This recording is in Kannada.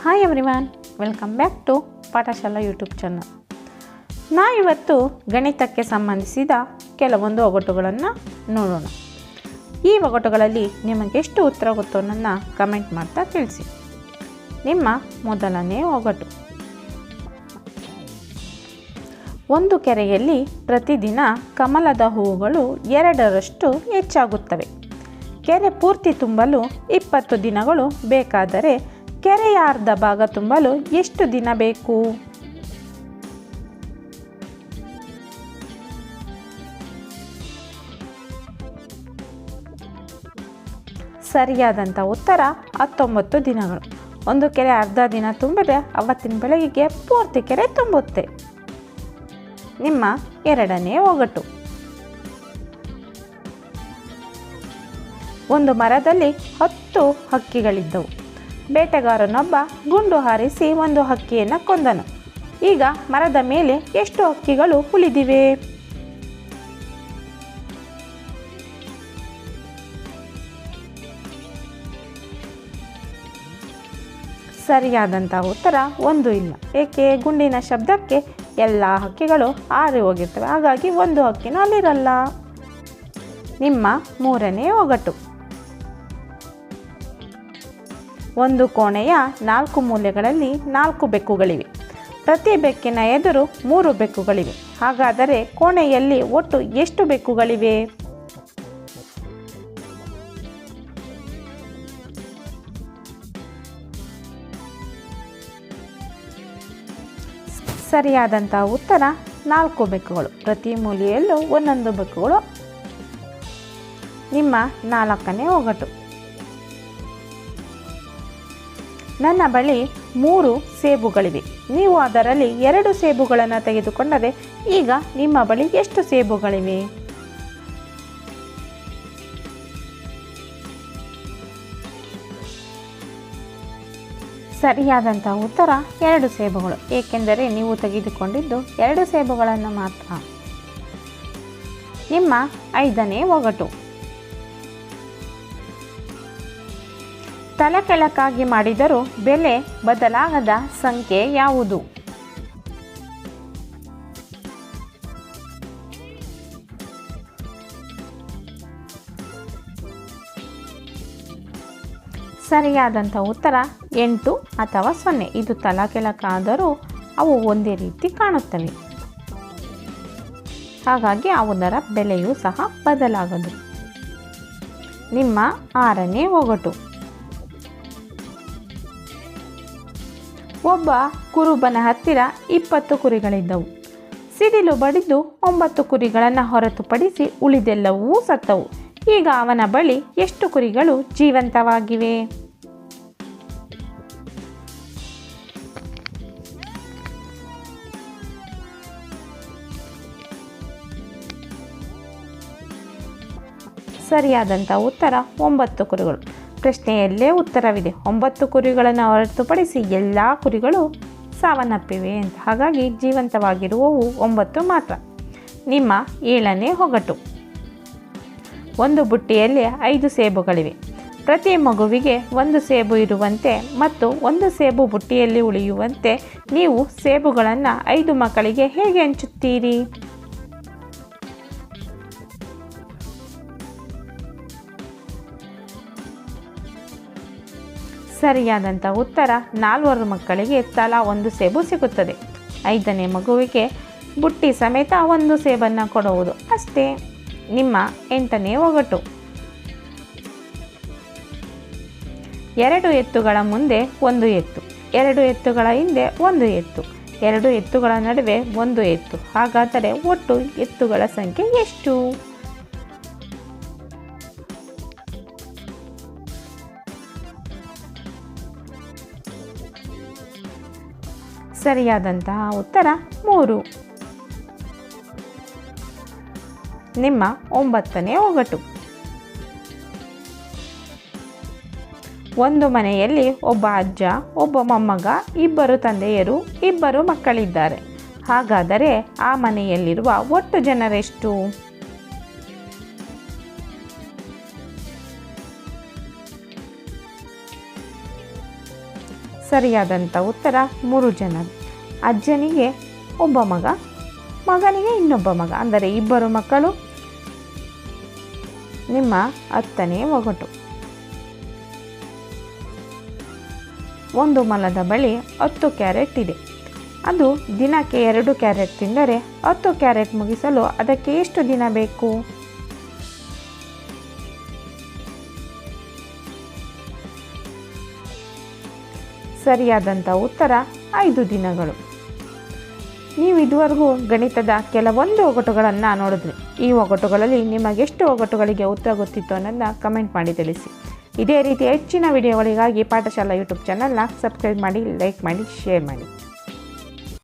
Hi everyone, welcome back to Pathashala YouTube channel. ಇವತ್ತು ಗಣಿತಕ್ಕೆ ಸಂಬಂಧಿಸಿದ ಕೆಲವೊಂದು ಒಗಟುಗಳನ್ನು ನೋಡೋಣ. ಈ ಒಗಟುಗಳಲ್ಲಿ ನಿಮಗೆ ಎಷ್ಟು ಉತ್ತರ ಗೊತ್ತೋ ನನ್ನ ಕಮೆಂಟ್ ಮಾಡ್ತಾ ತಿಳಿಸಿ. ನಿಮ್ಮ ಮೊದಲನೇ ಒಗಟು. ಒಂದು ಕೆರೆಯಲ್ಲಿ ಪ್ರತಿದಿನ ಕಮಲದ ಹೂವುಗಳು 2ರಷ್ಟು ಹೆಚ್ಚಾಗುತ್ತವೆ. ಕೆರೆ ಪೂರ್ತಿ ತುಂಬಲು 20 ದಿನಗಳು ಬೇಕಾದರೆ ಕೆರೆಯ ಅರ್ಧ ಭಾಗ ತುಂಬಲು ಎಷ್ಟು ದಿನ ಬೇಕು? ಸರಿಯಾದಂಥ ಉತ್ತರ 19 ದಿನಗಳು. ಒಂದು ಕೆರೆ ಅರ್ಧ ದಿನ ತುಂಬಿದ್ರೆ ಅವತ್ತಿನ ಬೆಳಗ್ಗೆ ಪೂರ್ತಿ ಕೆರೆ ತುಂಬುತ್ತೆ. ನಿಮ್ಮ ಎರಡನೇ ಒಗಟು. ಒಂದು ಮರದಲ್ಲಿ 10 ಹಕ್ಕಿಗಳಿದ್ದವು. ಬೇಟೆಗಾರನೊಬ್ಬ ಗುಂಡು ಹಾರಿಸಿ ಒಂದು ಹಕ್ಕಿಯನ್ನು ಕೊಂದನು. ಈಗ ಮರದ ಮೇಲೆ ಎಷ್ಟು ಹಕ್ಕಿಗಳು ಉಳಿದಿವೆ? ಸರಿಯಾದಂಥ ಉತ್ತರ 1 ಇಲ್ಲ. ಏಕೆ? ಗುಂಡಿನ ಶಬ್ದಕ್ಕೆ ಎಲ್ಲ ಹಕ್ಕಿಗಳು ಹಾರಿ ಹೋಗಿರ್ತವೆ, ಹಾಗಾಗಿ ಒಂದು ಹಕ್ಕಿನೂ ಅಲ್ಲಿರಲ್ಲ. ನಿಮ್ಮ ಮೂರನೇ ಒಗಟು. ಒಂದು ಕೋಣೆಯ 4 ಮೂಲೆಗಳಲ್ಲಿ 4 ಬೆಕ್ಕುಗಳಿವೆ. ಪ್ರತಿ ಬೆಕ್ಕಿನ ಎದುರು 3 ಬೆಕ್ಕುಗಳಿವೆ. ಹಾಗಾದರೆ ಕೋಣೆಯಲ್ಲಿ ಒಟ್ಟು ಎಷ್ಟು ಬೆಕ್ಕುಗಳಿವೆ? ಸರಿಯಾದಂಥ ಉತ್ತರ 4 ಬೆಕ್ಕುಗಳು. ಪ್ರತಿ ಮೂಲೆಯಲ್ಲೂ ಒಂದೊಂದು ಬೆಕ್ಕುಗಳು. ನಿಮ್ಮ ನಾಲ್ಕನೇ ಒಗಟು. ನನ್ನ ಬಳಿ 3 ಸೇಬುಗಳಿವೆ. ನೀವು ಅದರಲ್ಲಿ 2 ಸೇಬುಗಳನ್ನು ತೆಗೆದುಕೊಂಡರೆ ಈಗ ನಿಮ್ಮ ಬಳಿ ಎಷ್ಟು ಸೇಬುಗಳಿವೆ? ಸರಿಯಾದಂಥ ಉತ್ತರ 2 ಸೇಬುಗಳು. ಏಕೆಂದರೆ ನೀವು ತೆಗೆದುಕೊಂಡಿದ್ದು 2 ಸೇಬುಗಳನ್ನು ಮಾತ್ರ. ನಿಮ್ಮ ಐದನೇ ಒಗಟು. ತಲೆಕೆಳಕಾಗಿ ಮಾಡಿದರೂ ಬೆಲೆ ಬದಲಾಗದ ಸಂಖ್ಯೆ ಯಾವುದು? ಸರಿಯಾದಂಥ ಉತ್ತರ 8 ಅಥವಾ 0. ಇದು ತಲೆಕೆಳಕಾದರೂ ಅವು ಒಂದೇ ರೀತಿ ಕಾಣುತ್ತವೆ, ಹಾಗಾಗಿ ಅವುದರ ಬೆಲೆಯೂ ಸಹ ಬದಲಾಗದು. ನಿಮ್ಮ ಆರನೇ ಒಗಟು. ಒಬ್ಬ ಕುರುಬನ ಹತ್ತಿರ 20 ಕುರಿಗಳಿದ್ದವು. ಸಿಡಿಲು ಬಡಿದು 9 ಕುರಿಗಳನ್ನು ಹೊರತುಪಡಿಸಿ ಉಳಿದೆಲ್ಲವೂ ಸತ್ತವು. ಈಗ ಅವನ ಬಳಿ ಎಷ್ಟು ಕುರಿಗಳು ಜೀವಂತವಾಗಿವೆ? ಸರಿಯಾದಂಥ ಉತ್ತರ 9 ಕುರಿಗಳು. ಪ್ರಶ್ನೆಯಲ್ಲೇ ಉತ್ತರವಿದೆ. 9 ಕುರಿಗಳನ್ನು ಹೊರತುಪಡಿಸಿ ಎಲ್ಲ ಕುರಿಗಳು ಸಾವನ್ನಪ್ಪಿವೆ ಅಂತ. ಹಾಗಾಗಿ ಜೀವಂತವಾಗಿರುವವು 9 ಮಾತ್ರ. ನಿಮ್ಮ ಏಳನೇ ಒಗಟು. ಒಂದು ಬುಟ್ಟಿಯಲ್ಲಿ 5 ಸೇಬುಗಳಿವೆ. ಪ್ರತಿ ಮಗುವಿಗೆ 1 ಸೇಬು ಇರುವಂತೆ ಮತ್ತು 1 ಸೇಬು ಬುಟ್ಟಿಯಲ್ಲಿ ಉಳಿಯುವಂತೆ ನೀವು ಸೇಬುಗಳನ್ನು 5 ಮಕ್ಕಳಿಗೆ ಹೇಗೆ ಹಂಚುತ್ತೀರಿ? ಸರಿಯಾದಂಥ ಉತ್ತರ 4 ಮಕ್ಕಳಿಗೆ ತಲಾ 1 ಸೇಬು ಸಿಗುತ್ತದೆ. 5ನೇ ಮಗುವಿಗೆ ಬುಟ್ಟಿ ಸಮೇತ 1 ಸೇಬನ್ನು ಕೊಡುವುದು ಅಷ್ಟೇ. ನಿಮ್ಮ 8ನೇ ಒಗಟು. 2 ಎತ್ತುಗಳ ಮುಂದೆ 1 ಎತ್ತು, 2 ಎತ್ತುಗಳ ಹಿಂದೆ 1 ಎತ್ತು, 2 ಎತ್ತುಗಳ ನಡುವೆ 1 ಎತ್ತು. ಹಾಗಾದರೆ ಒಟ್ಟು ಎತ್ತುಗಳ ಸಂಖ್ಯೆ ಎಷ್ಟು? ಸರಿಯಾದಂತಹ ಉತ್ತರ 3. ನಿಮ್ಮ 9ನೇ ಒಗಟು. ಒಂದು ಮನೆಯಲ್ಲಿ ಒಬ್ಬ ಅಜ್ಜ, ಒಬ್ಬ ಮೊಮ್ಮಗ, 2 ತಂದೆಯರು, 2 ಮಕ್ಕಳಿದ್ದಾರೆ. ಹಾಗಾದರೆ ಆ ಮನೆಯಲ್ಲಿರುವ ಒಟ್ಟು ಜನರೆಷ್ಟು? ಸರಿಯಾದಂಥ ಉತ್ತರ 3 ಜನರು. ಅಜ್ಜನಿಗೆ ಒಬ್ಬ ಮಗ, ಮಗನಿಗೆ ಇನ್ನೊಬ್ಬ ಮಗ, ಅಂದರೆ 2 ಮಕ್ಕಳು. ನಿಮ್ಮ 10ನೇ ಒಗಟು. ಒಂದು ಮೊಲದ ಬಳಿ 10 ಕ್ಯಾರೆಟ್ ಇದೆ. ಅದು ದಿನಕ್ಕೆ 2 ಕ್ಯಾರೆಟ್ ತಿಂದರೆ 10 ಕ್ಯಾರೆಟ್ ಮುಗಿಸಲು ಅದಕ್ಕೆ ಎಷ್ಟು ದಿನ ಬೇಕು? ಸರಿಯಾದಂಥ ಉತ್ತರ 5 ದಿನಗಳು. ನೀವು ಇದುವರೆಗೂ ಗಣಿತದ ಕೆಲವೊಂದು ಒಗಟುಗಳನ್ನು ನೋಡಿದ್ರಿ. ಈ ಒಗಟುಗಳಲ್ಲಿ ನಿಮಗೆಷ್ಟು ಒಗಟುಗಳಿಗೆ ಉತ್ತರ ಗೊತ್ತಿತ್ತು ಅನ್ನೋದನ್ನ ಕಮೆಂಟ್ ಮಾಡಿ ತಿಳಿಸಿ. ಇದೇ ರೀತಿ ಹೆಚ್ಚಿನ ವಿಡಿಯೋಗಳಿಗಾಗಿ ಪಾಠಶಾಲಾ ಯೂಟ್ಯೂಬ್ ಚಾನಲ್ನ ಸಬ್ಸ್ಕ್ರೈಬ್ ಮಾಡಿ, ಲೈಕ್ ಮಾಡಿ, ಶೇರ್ ಮಾಡಿ.